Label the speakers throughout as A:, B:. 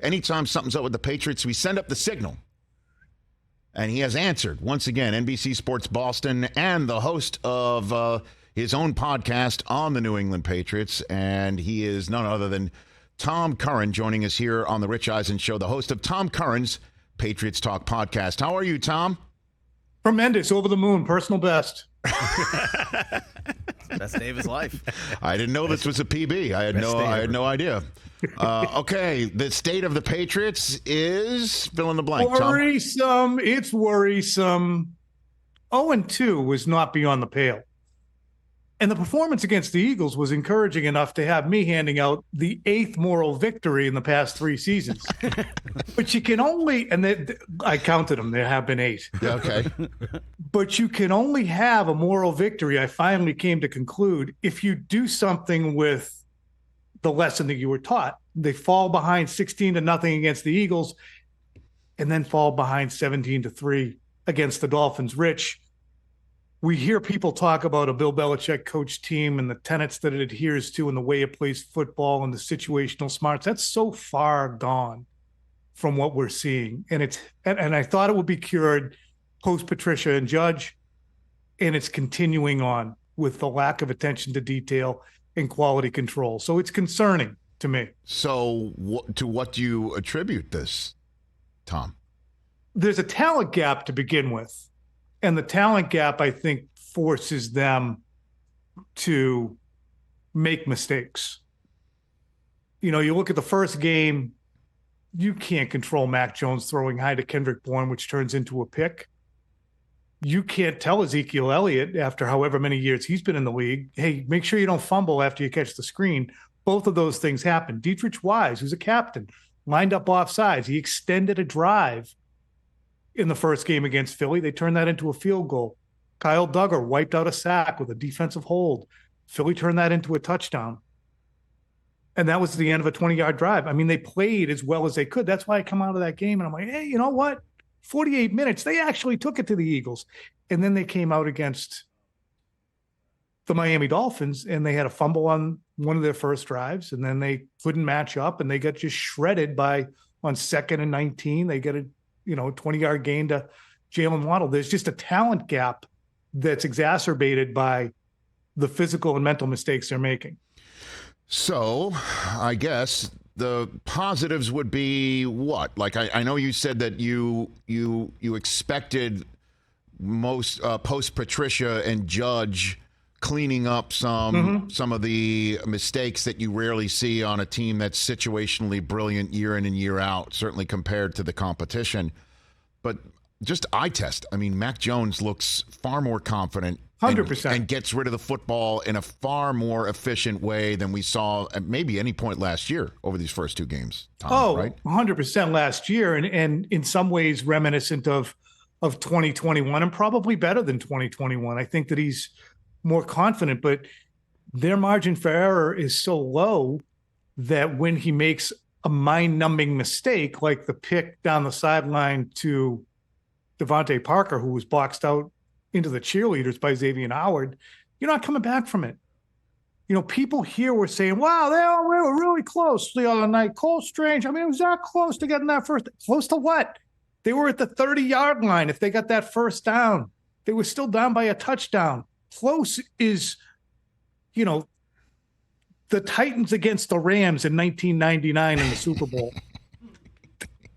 A: anytime something's up with the Patriots, we send up the signal. And he has answered. Once again, NBC Sports Boston and the host of his own podcast on the New England Patriots. And he is none other than Tom Curran, joining us here on the Rich Eisen Show, the host of Tom Curran's Patriots Talk podcast. How are you, Tom?
B: Tremendous. Over the moon. Personal best.
C: Best day of his life.
A: I didn't know this was a PB. I had no idea. Okay, the state of the Patriots is fill in the blank.
B: Worrisome. Tom. It's worrisome. 0-2 was not beyond the pale. And the performance against the Eagles was encouraging enough to have me handing out the 8th moral victory in the past 3 seasons. But you can only, and I counted them, there have been 8.
A: Okay.
B: But you can only have a moral victory, I finally came to conclude, if you do something with the lesson that you were taught. They fall behind 16-0 against the Eagles and then fall behind 17-3 against the Dolphins. Rich, we hear people talk about a Bill Belichick coach team and the tenets that it adheres to and the way it plays football and the situational smarts. That's so far gone from what we're seeing. And I thought it would be cured post Patricia and Judge, and it's continuing on with the lack of attention to detail and quality control. So it's concerning to me.
A: So to what do you attribute this, Tom?
B: There's a talent gap to begin with. And the talent gap, I think, forces them to make mistakes. You know, you look at the first game, you can't control Mac Jones throwing high to Kendrick Bourne, which turns into a pick. You can't tell Ezekiel Elliott, after however many years he's been in the league, hey, make sure you don't fumble after you catch the screen. Both of those things happen. Dietrich Wise, who's a captain, lined up offsides. He extended a drive in the first game against Philly. They turned that into a field goal. Kyle Duggar wiped out a sack with a defensive hold. Philly turned that into a touchdown. And that was the end of a 20-yard drive. I mean, they played as well as they could. That's why I come out of that game and I'm like, hey, you know what? 48 minutes, they actually took it to the Eagles. And then they came out against the Miami Dolphins and they had a fumble on one of their first drives. And then they couldn't match up and they got just shredded on 2nd and 19. They get a 20-yard gain to Jalen Waddle. There's just a talent gap that's exacerbated by the physical and mental mistakes they're making.
A: So I guess the positives would be what? Like I know you said that you expected most post Patricia and Judge cleaning up some of the mistakes that you rarely see on a team that's situationally brilliant year in and year out, certainly compared to the competition. But just eye test. I mean, Mac Jones looks far more confident
B: 100%.
A: And gets rid of the football in a far more efficient way than we saw at maybe any point last year over these first 2 games. Tom, right?
B: 100% last year. And in some ways reminiscent of 2021 and probably better than 2021. I think that he's more confident, but their margin for error is so low that when he makes a mind-numbing mistake, like the pick down the sideline to Devontae Parker, who was boxed out into the cheerleaders by Xavier Howard, you're not coming back from it. You know, people here were saying, wow, we were really close the other night. Cole Strange, I mean, it was that close to getting that first. Close to what? They were at the 30-yard line. If they got that first down, they were still down by a touchdown. Close is, the Titans against the Rams in 1999 in the Super Bowl.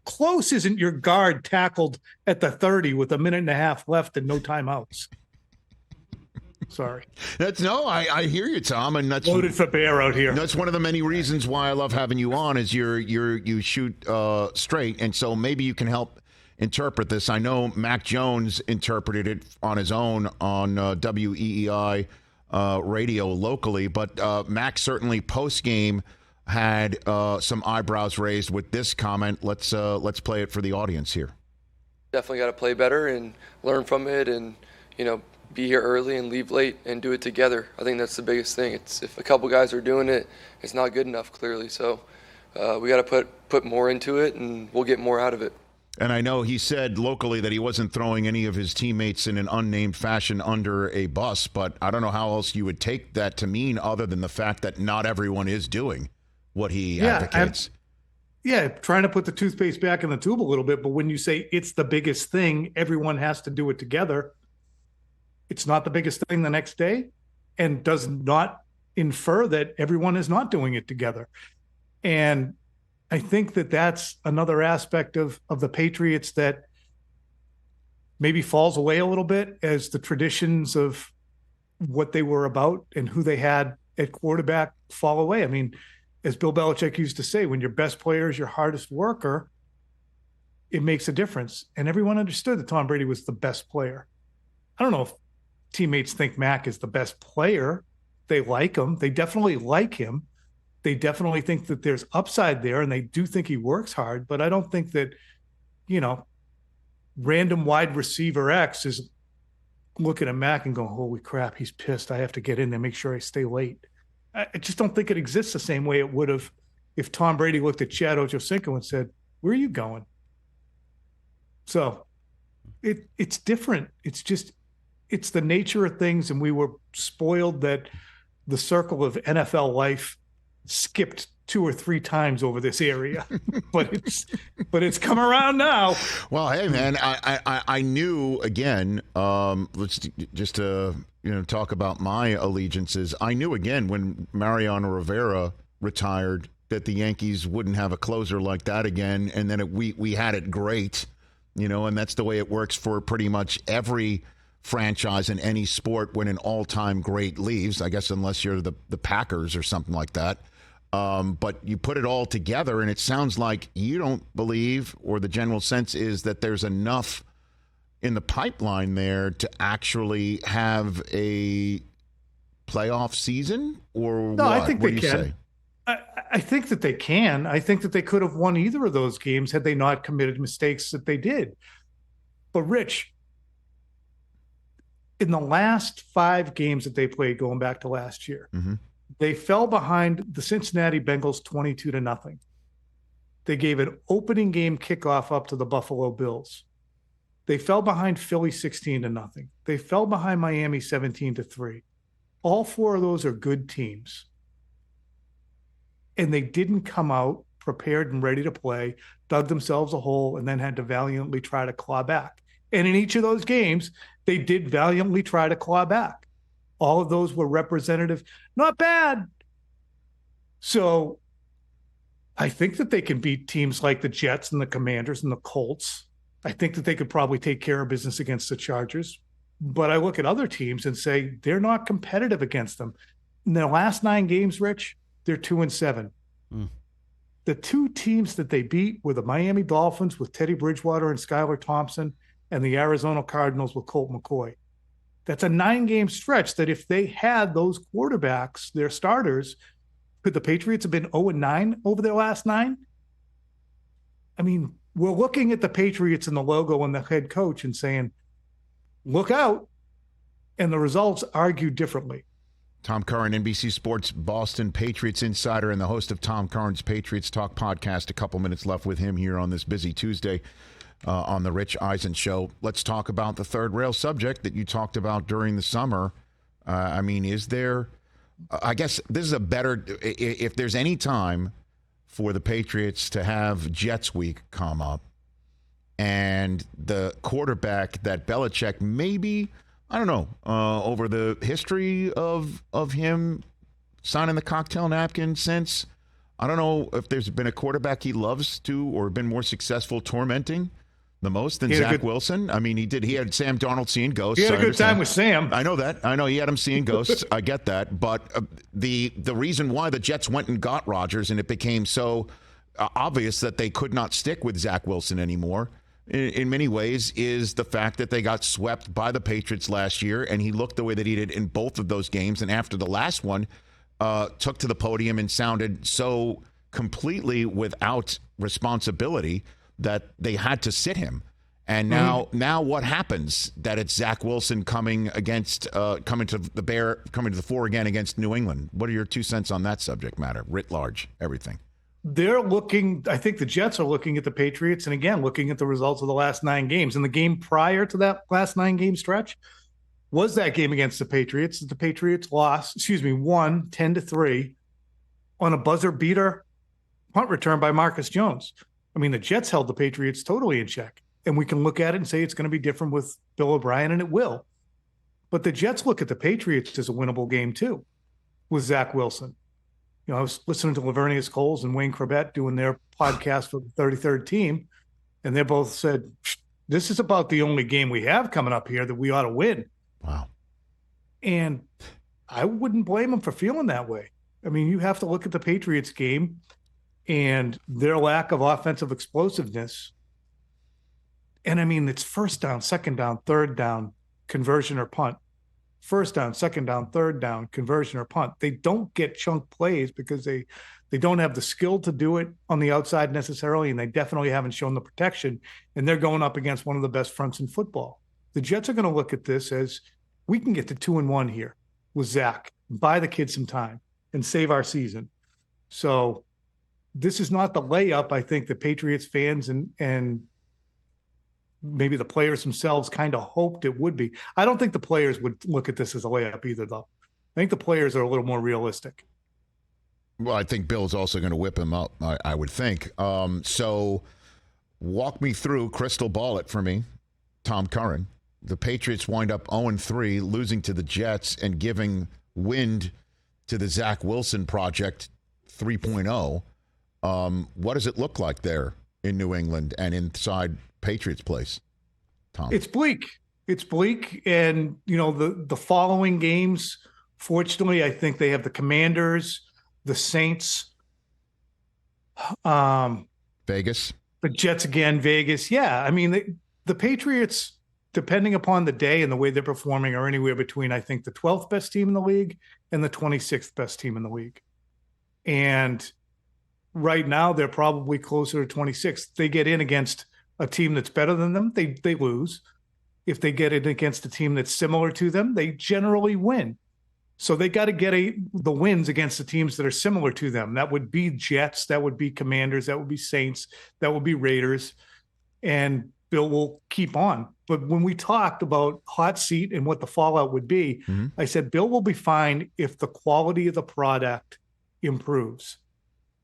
B: Close isn't your guard tackled at the 30 with a minute and a half left and no timeouts. Sorry.
A: I hear you, Tom, and that's
B: loaded for bear out here.
A: That's one of the many reasons why I love having you on is you shoot straight, and so maybe you can help interpret this. I know Mac Jones interpreted it on his own on WEEI radio locally, but Mac certainly post game had some eyebrows raised with this comment. Let's play it for the audience here.
D: Definitely got to play better and learn from it, and be here early and leave late and do it together. I think that's the biggest thing. It's if a couple guys are doing it, it's not good enough clearly. So we got to put more into it, and we'll get more out of it.
A: And I know he said locally that he wasn't throwing any of his teammates in an unnamed fashion under a bus, but I don't know how else you would take that to mean other than the fact that not everyone is doing what he advocates.
B: Yeah, trying to put the toothpaste back in the tube a little bit. But when you say it's the biggest thing, everyone has to do it together. It's not the biggest thing the next day, and does not infer that everyone is not doing it together. And I think that that's another aspect of the Patriots that maybe falls away a little bit as the traditions of what they were about and who they had at quarterback fall away. I mean, as Bill Belichick used to say, when your best player is your hardest worker, it makes a difference. And everyone understood that Tom Brady was the best player. I don't know if teammates think Mac is the best player. They like him. They definitely like him. They definitely think that there's upside there, and they do think he works hard. But I don't think that, random wide receiver X is looking at Mac and going, holy crap, he's pissed. I have to get in there, make sure I stay late. I just don't think it exists the same way it would have if Tom Brady looked at Chad Ochocinco and said, where are you going? So it's different. It's the nature of things. And we were spoiled that the circle of NFL life skipped 2 or 3 times over this area, but it's come around now.
A: Well, hey man, I knew again. Let's just talk about my allegiances. I knew again when Mariano Rivera retired that the Yankees wouldn't have a closer like that again, and then we had it great, and that's the way it works for pretty much every franchise in any sport when an all-time great leaves. I guess unless you're the Packers or something like that. But you put it all together, and it sounds like you don't believe, or the general sense is that there's enough in the pipeline there to actually have a playoff season, or
B: no,
A: what?
B: I think
A: What
B: they
A: do you
B: can.
A: say?
B: I think that they can. I think that they could have won either of those games had they not committed mistakes that they did. But Rich, in the last 5 games that they played, going back to last year, they fell behind the Cincinnati Bengals 22-0. They gave an opening game kickoff up to the Buffalo Bills. They fell behind Philly 16-0. They fell behind Miami 17-3. All 4 of those are good teams. And they didn't come out prepared and ready to play, dug themselves a hole, and then had to valiantly try to claw back. And in each of those games, they did valiantly try to claw back. All of those were representative. Not bad. So I think that they can beat teams like the Jets and the Commanders and the Colts. I think that they could probably take care of business against the Chargers. But I look at other teams and say they're not competitive against them. In their last 9 games, Rich, they're 2-7. The 2 teams that they beat were the Miami Dolphins with Teddy Bridgewater and Skylar Thompson, and the Arizona Cardinals with Colt McCoy. That's a 9-game stretch that if they had those quarterbacks, their starters, could the Patriots have been 0-9 over their last 9? I mean, we're looking at the Patriots and the logo and the head coach and saying, look out. And the results argue differently.
A: Tom Curran, NBC Sports Boston Patriots insider and the host of Tom Curran's Patriots Talk podcast. A couple minutes left with him here on this busy Tuesday. On the Rich Eisen Show. Let's talk about the third rail subject that you talked about during the summer. I mean, is there, I guess this is a better, if there's any time for the Patriots to have Jets Week come up and the quarterback that Belichick maybe, I don't know, over the history of him signing the cocktail napkin since, I don't know if there's been a quarterback he loves to or been more successful tormenting the most than Zach Wilson. I mean, he had Sam Darnold seeing ghosts.
B: He had a good time with Sam.
A: I know that. I know he had him seeing ghosts. I get that. But the reason why the Jets went and got Rodgers and it became so obvious that they could not stick with Zach Wilson anymore in many ways is the fact that they got swept by the Patriots last year, and he looked the way that he did in both of those games. And after the last one, took to the podium and sounded so completely without responsibility that they had to sit him. And now what happens? That it's Zach Wilson coming to the fore again against New England. What are your 2 cents on that subject matter, writ large, everything?
B: They're looking, I think the Jets are looking at the Patriots and again, looking at the results of the last 9 games. And the game prior to that last 9-game stretch was that game against the Patriots. The Patriots won 10-3 on a buzzer beater punt return by Marcus Jones. I mean, the Jets held the Patriots totally in check. And we can look at it and say it's going to be different with Bill O'Brien, and it will. But the Jets look at the Patriots as a winnable game too, with Zach Wilson. I was listening to Lavernius Coles and Wayne Corbett doing their podcast for the 33rd team, and they both said, this is about the only game we have coming up here that we ought to win.
A: Wow.
B: And I wouldn't blame them for feeling that way. I mean, you have to look at the Patriots game and their lack of offensive explosiveness. And I mean, it's first down, second down, third down, conversion or punt. First down, second down, third down, conversion or punt. They don't get chunk plays because they don't have the skill to do it on the outside necessarily, and they definitely haven't shown the protection, and they're going up against one of the best fronts in football. The Jets are going to look at this as we can get to 2-1 here with Zach, buy the kid some time, and save our season. So this is not the layup I think the Patriots fans and maybe the players themselves kind of hoped it would be. I don't think the players would look at this as a layup either, though. I think the players are a little more realistic.
A: Well, I think Bill's also going to whip him up, I would think. So walk me through, crystal ball it for me, Tom Curran. The Patriots wind up 0-3, losing to the Jets and giving wind to the Zach Wilson project 3.0. What does it look like there in New England and inside Patriots place, Tom?
B: It's bleak. It's bleak. And, the following games, fortunately, I think they have the Commanders, the Saints,
A: Vegas,
B: the Jets again, Vegas. Yeah. I mean, the Patriots, depending upon the day and the way they're performing, are anywhere between, I think, the 12th best team in the league and the 26th best team in the league. And right now they're probably closer to 26th. They get in against a team that's better than them, they lose. If they get it against a team that's similar to them, they generally win. So they got to get the wins against the teams that are similar to them. That would be Jets, that would be Commanders, that would be Saints, that would be Raiders, and Bill will keep on. But when we talked about hot seat and what the fallout would be, I said Bill will be fine if the quality of the product improves,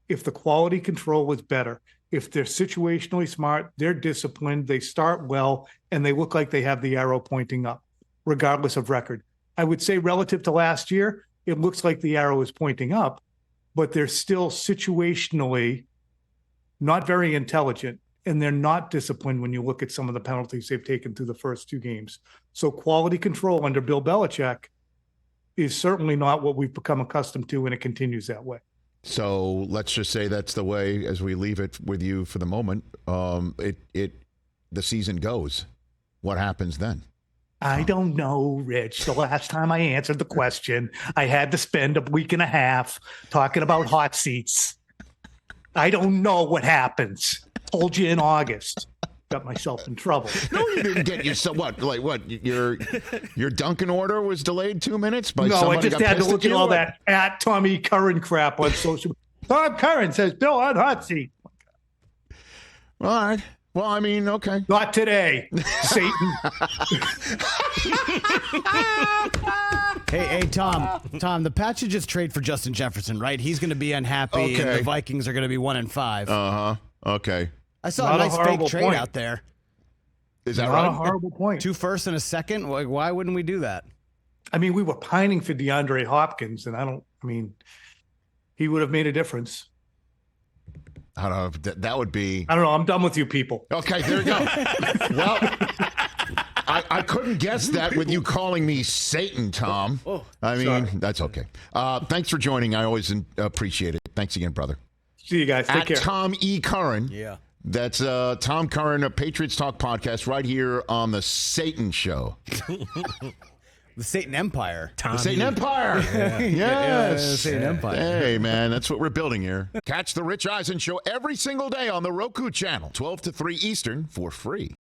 B: if the quality control is better. If they're situationally smart, they're disciplined, they start well, and they look like they have the arrow pointing up, regardless of record. I would say relative to last year, it looks like the arrow is pointing up, but they're still situationally not very intelligent, and they're not disciplined when you look at some of the penalties they've taken through the first two games. So quality control under Bill Belichick is certainly not what we've become accustomed to, and it continues that way.
A: So let's just say that's the way, as we leave it with you for the moment, the season goes. What happens then?
B: I don't know, Rich. The last time I answered the question, I had to spend a week and a half talking about hot seats. I don't know what happens. Told you in August. Got myself in trouble.
A: No, you didn't get yourself. What? Your Dunkin' order was delayed 2 minutes by somebody.
B: No, I just had to look at all that at Tommy Curran crap on social. Tom Curran says Bill on hot seat.
A: All right. Well, I mean, okay.
B: Not today, Satan.
C: Hey, Tom, the Pats should just trade for Justin Jefferson, right? He's going to be unhappy,
A: Okay.
C: and the Vikings are going to be 1-5.
A: Okay.
C: I saw
B: Not
C: a
B: a
C: nice fake
B: horrible
C: trade
B: point.
C: out there.
A: Is that
B: Not
A: right?
B: a horrible point.
C: 2 firsts and a second. Why wouldn't we do that?
B: I mean, we were pining for DeAndre Hopkins, and he would have made a difference.
A: I don't know. That would be.
B: I don't know. I'm done with you people.
A: Okay, there you go. Well, I couldn't guess that with you calling me Satan, Tom. I mean,
B: sorry.
A: That's okay. Thanks for joining. I always appreciate it. Thanks again, brother.
B: See you guys. Take care.
A: Tom E. Curran.
C: Yeah.
A: That's Tom Curran, a Patriots Talk podcast right here on the Satan Show.
C: The Satan Empire.
A: The Satan Empire. Yes.
C: The Satan Empire.
A: Hey, man, that's what we're building here. Catch the Rich Eisen Show every single day on the Roku channel, 12 to 3 Eastern, for free.